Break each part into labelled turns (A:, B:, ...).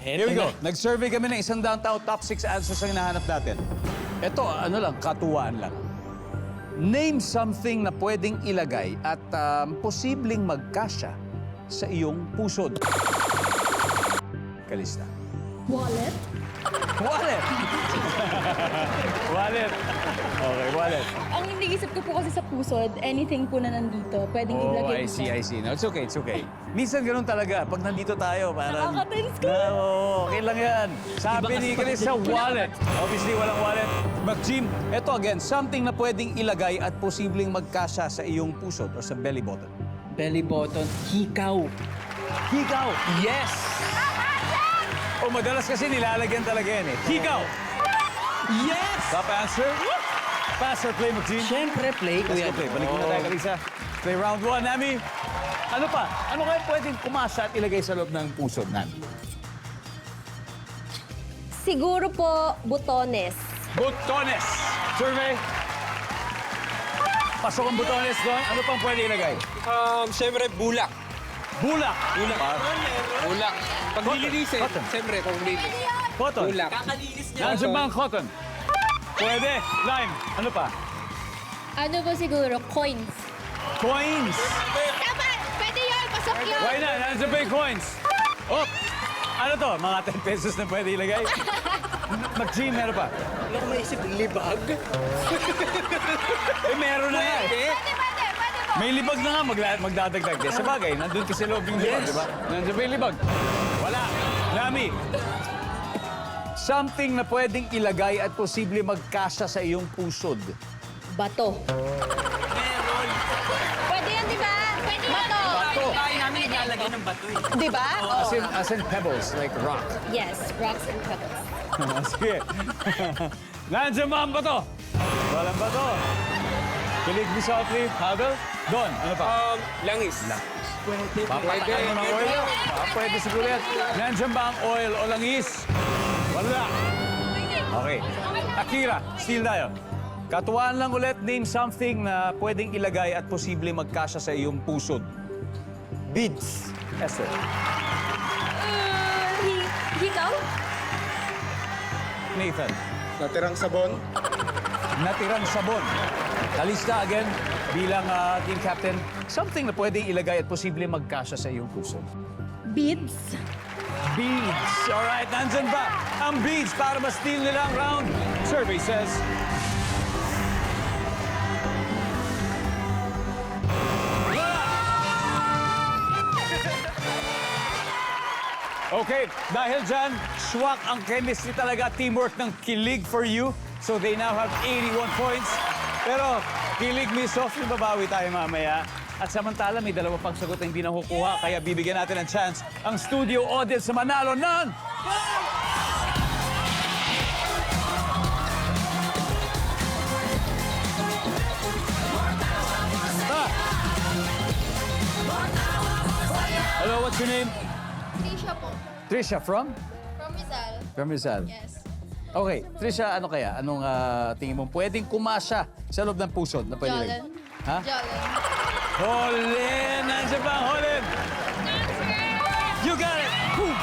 A: Here we go. Nag-survey kami ng 100 tao, top 6 answers ang hinahanap natin. Ito, ano lang, katuwaan lang. Name something na pwedeng ilagay at posibleng magkasya sa iyong pusod. Kalista.
B: Wallet?
A: Wallet! Wallet. Okay, wallet.
B: Ang iniisip ko po kasi sa pusod, anything po na nandito, pwedeng
A: Oh,
B: ilagay
A: I see, I see. No, it's okay, it's okay. Minsan ganun talaga. Pag nandito tayo, parang...
B: Nakaka-tense ko.
A: Okay lang yan. Sabi ni Kalista, wallet. Obviously, walang wallet. Mag-Jim, ito again, something na pwedeng ilagay at posibleng magkasya sa iyong pusod o sa belly button.
C: Belly button. Hikaw.
A: Hikaw!
C: Yes!
A: O madalas kasi nilalagyan talaga yan eh. Hikaw!
C: Yes!
A: Top answer? Pass or play, Mag-Jim?
C: Siyempre, play,
A: Let's
C: kuya.
A: go play. Balik muna tayo, Kalista. Play round 1, Nami. Ano pa? Ano kaya pwedeng kumasa at ilagay sa loob ng pusod, Nami?
D: Siguro po, butones.
A: Butones. Survey. Pasok ang butones doon. Ano pang pwede ilagay?
E: Siyempre, bulak.
A: Bulak. Bulak.
E: Bulak. Pag
A: Cotton.
E: nililisin,
A: Cotton.
E: siyempre, kung nililis.
A: Cotton.
E: Bulak.
A: Nandiyan ba ang cotton? Pwede. Lime. Ano pa?
B: Ano ba siguro? Coins.
A: Coins.
B: Tama! Pwede yun! Pasok yun!
A: Why not? Nandiyan ba yung coins? Oh. Ano to? Mga 10 pesos na pwede ilagay? Mag-Jim, meron pa?
C: Ano ko maisip? Libag?
A: Eh, meron na nga eh. May libag na nga magdadagdag. Eh, sa bagay, nandun kasi loob yung libag, di ba? Nandiyan ba yung libag? Wala. Nami. Something na pwedeng ilagay at posible magkasya sa iyong pusod.
D: Bato.
B: Pwede yan, di ba? Pwede Bato!
A: Bato.
C: Bahay namin nilalagay ng bato eh.
D: Di ba?
A: As in pebbles, like rock.
D: Yes, rocks and pebbles.
A: Sige. Nandiyan ba ang bato? Walang bato. Kilig me softly. Habel? Don, ano pa?
E: Langis.
A: Papatakan mo ng oil? Pwede siguro yan. Nandiyan ba ang oil o langis? Wala. Okay. Akira, steal tayo. Katuwaan lang ulit, name something na pwedeng ilagay at posible magkasya sa iyong pusod. Beads. Esther.
B: Hikaw?
A: Nathan.
E: Natirang sabon.
A: Natirang sabon. Kalista again, bilang team captain, something na pwedeng ilagay at posible magkasya sa iyong puso.
B: Beads?
A: Beads. Alright, nandyan ba ang beads para ma-steal nila ang round? Survey says... Okay, dahil dyan, swak ang chemistry talaga, teamwork ng Kilig for you. So they now have 81 points. Pero Kilig me softly, babawi tayo mamaya. At samantala, may dalawa pang sagot na hindi nakukuha. Kaya bibigyan natin ng chance ang studio audience sa manalo ng... Ah! Hello, what's your name?
B: Trisha po.
A: Trisha, from?
B: From Rizal.
A: From Rizal.
B: Yes.
A: Okay, Trisha, ano kaya? Anong tingin mo pwedeng kumasya sa loob ng pusod na pwede?
B: Jollen.
A: Ha?
B: Jollen.
A: Holin! Nandiyan ba ang Holin? You got it! Boom!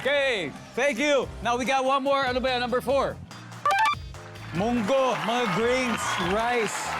A: Okay, thank you. Now we got one more. Ano ba yan? Number 4. Munggo, mga grains, rice.